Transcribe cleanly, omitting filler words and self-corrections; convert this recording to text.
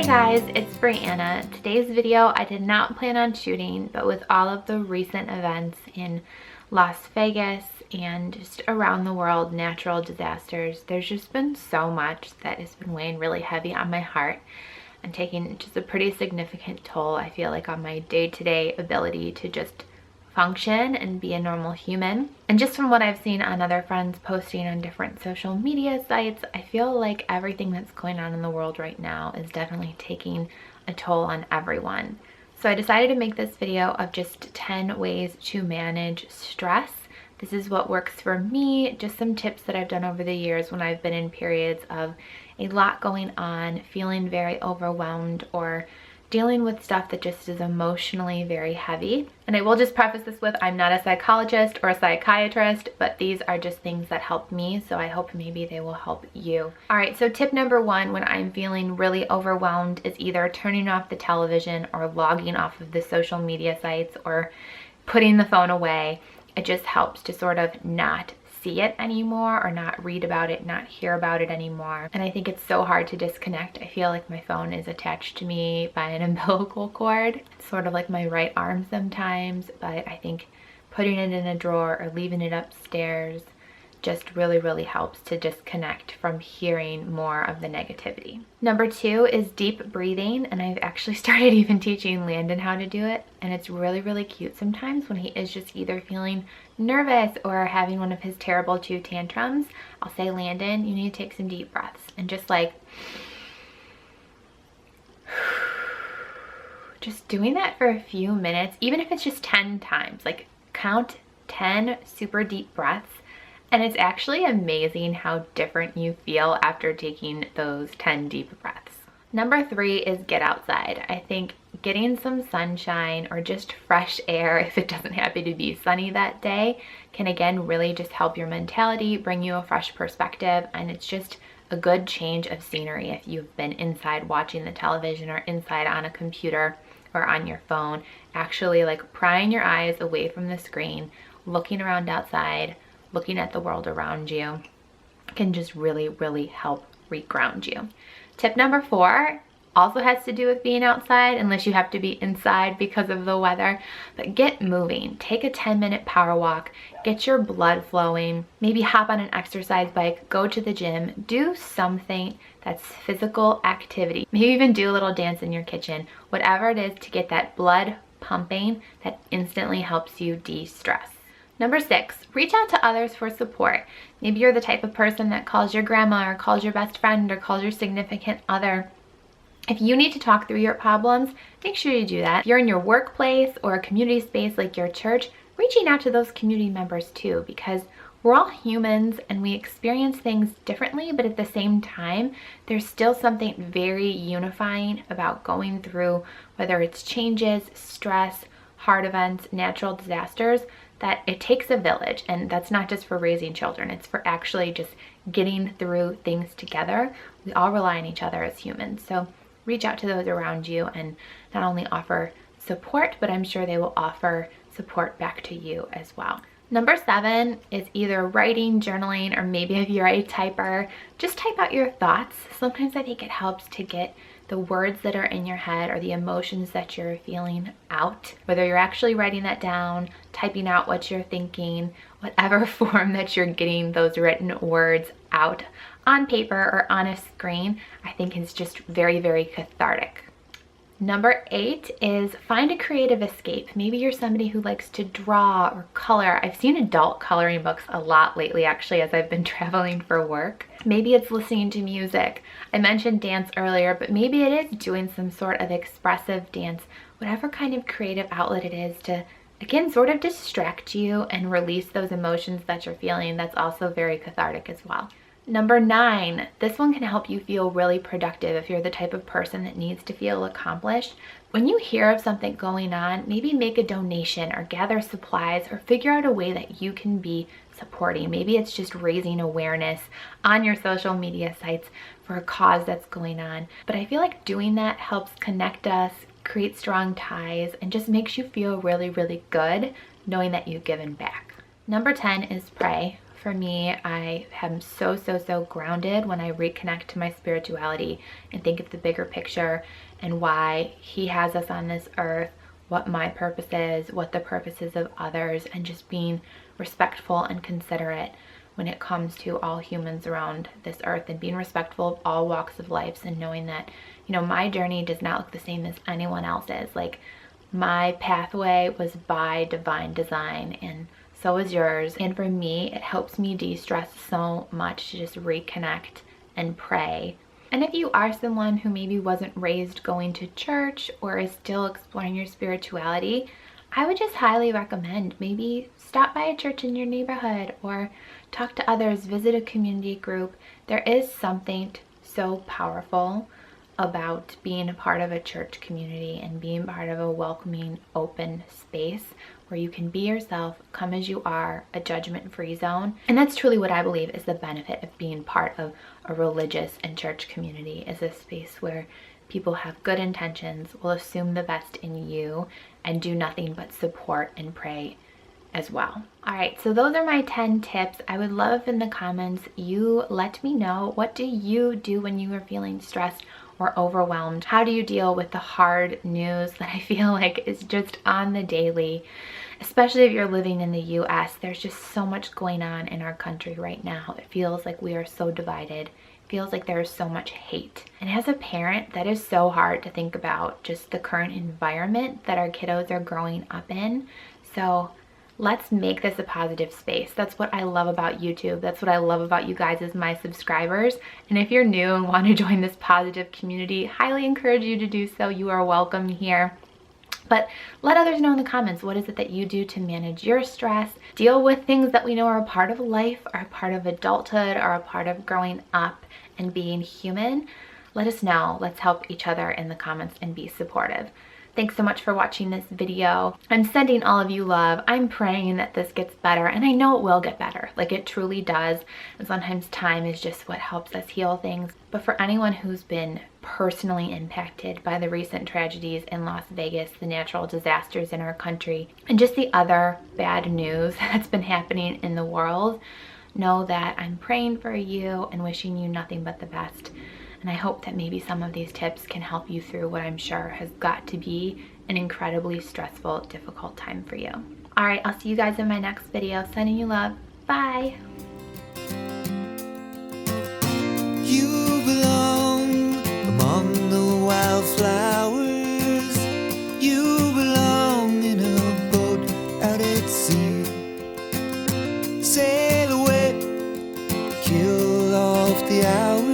guys, it's Brianna. Today's video I did not plan on shooting, but with all of the recent events in Las Vegas and just around the world, natural disasters, there's just been so much that has been weighing really heavy on my heart and taking just a pretty significant toll, I feel like, on my day-to-day ability to just function and be a normal human. And just from what I've seen on other friends posting on different social media sites, I feel like everything that's going on in the world right now is definitely taking a toll on everyone. So I decided to make this video of just 10 ways to manage stress. This is what works for me, just some tips that I've done over the years when I've been in periods of a lot going on, feeling very overwhelmed, or dealing with stuff that just is emotionally very heavy. And I will just preface this with, I'm not a psychologist or a psychiatrist, but these are just things that help me, so I hope maybe they will help you. All right, so tip number one when I'm feeling really overwhelmed is either turning off the television or logging off of the social media sites or putting the phone away. It just helps to sort of not see it anymore, or not read about it, not hear about it anymore. And I think it's so hard to disconnect. I feel like my phone is attached to me by an umbilical cord. It's sort of like my right arm sometimes, but I think putting it in a drawer or leaving it upstairs just really helps to disconnect from hearing more of the negativity. Number two is deep breathing, and I've actually started even teaching Landon how to do it, and it's really cute sometimes when he is just either feeling nervous or having one of his terrible chew tantrums. I'll say, Landon, you need to take some deep breaths, and just like just doing that for a few minutes, even if it's just 10 times, like count 10 super deep breaths. And it's actually amazing how different you feel after taking those 10 deep breaths. Number three is get outside. I think getting some sunshine or just fresh air, if it doesn't happen to be sunny that day, can again really just help your mentality, bring you a fresh perspective, and it's just a good change of scenery if you've been inside watching the television or inside on a computer or on your phone. Actually like prying your eyes away from the screen, looking around outside, looking at the world around you can just really help reground you. Tip number four also has to do with being outside, unless you have to be inside because of the weather, but get moving. Take a 10-minute power walk, get your blood flowing, maybe hop on an exercise bike, go to the gym, do something that's physical activity. Maybe even do a little dance in your kitchen, whatever it is to get that blood pumping that instantly helps you de-stress. Number six, reach out to others for support. Maybe you're the type of person that calls your grandma or calls your best friend or calls your significant other. If you need to talk through your problems, make sure you do that. If you're in your workplace or a community space like your church, reaching out to those community members too, because we're all humans and we experience things differently, but at the same time, there's still something very unifying about going through, whether it's changes, stress, hard events, natural disasters, that it takes a village. And that's not just for raising children, it's for actually just getting through things together. We all rely on each other as humans. So reach out to those around you and not only offer support, but I'm sure they will offer support back to you as well. Number seven is either writing, journaling, or maybe if you're a typer, just type out your thoughts. Sometimes I think it helps to get the words that are in your head or the emotions that you're feeling out, whether you're actually writing that down, typing out what you're thinking, whatever form that you're getting those written words out on paper or on a screen, I think is just very cathartic. Number eight is find a creative escape. Maybe you're somebody who likes to draw or color. I've seen adult coloring books a lot lately, actually, as I've been traveling for work. Maybe it's listening to music. I mentioned dance earlier, but maybe it is doing some sort of expressive dance, whatever kind of creative outlet it is to, again, sort of distract you and release those emotions that you're feeling. That's also very cathartic as well. Number nine, this one can help you feel really productive if you're the type of person that needs to feel accomplished. When you hear of something going on, maybe make a donation or gather supplies or figure out a way that you can be supporting. Maybe it's just raising awareness on your social media sites for a cause that's going on. But I feel like doing that helps connect us, create strong ties, and just makes you feel really good knowing that you've given back. Number 10 is pray. for me. I am so grounded when I reconnect to my spirituality and think of the bigger picture and why he has us on this earth, what my purpose is, what the purpose is of others, and just being respectful and considerate when it comes to all humans around this earth, and being respectful of all walks of life, and knowing that, you know, my journey does not look the same as anyone else's. Like, my pathway was by divine design, and so is yours. And for me, it helps me de-stress so much to just reconnect and pray. And if you are someone who maybe wasn't raised going to church or is still exploring your spirituality, I would just highly recommend maybe stop by a church in your neighborhood or talk to others, visit a community group. There is something so powerful about being a part of a church community and being part of a welcoming, open space where you can be yourself, come as you are, a judgment-free zone. And that's truly what I believe is the benefit of being part of a religious and church community, is a space where people have good intentions, will assume the best in you, and do nothing but support and pray as well. All right, so those are my 10 tips. I would love in the comments you let me know, what do you do when you are feeling stressed or overwhelmed? How do you deal with the hard news that I feel like is just on the daily? Especially if you're living in the US, there's just so much going on in our country right now. It feels like we are so divided. It feels like there is so much hate. And as a parent, that is so hard to think about, just the current environment that our kiddos are growing up in. So let's make this a positive space. That's what I love about YouTube. That's what I love about you guys as my subscribers. And if you're new and want to join this positive community, highly encourage you to do so. You are welcome here. But let others know in the comments, what is it that you do to manage your stress, deal with things that we know are a part of life, are a part of adulthood, are a part of growing up and being human. Let us know. Let's help each other in the comments and be supportive. Thanks so much for watching this video. I'm sending all of you love. I'm praying that this gets better, and I know it will get better. Like, it truly does. And sometimes time is just what helps us heal things. But for anyone who's been personally impacted by the recent tragedies in Las Vegas, the natural disasters in our country, and just the other bad news that's been happening in the world, know that I'm praying for you and wishing you nothing but the best. And I hope that maybe some of these tips can help you through what I'm sure has got to be an incredibly stressful, difficult time for you. All right, I'll see you guys in my next video. Sending you love. Bye. You belong among the wildflowers. You belong in a boat out at sea. Sail away, kill off the hours.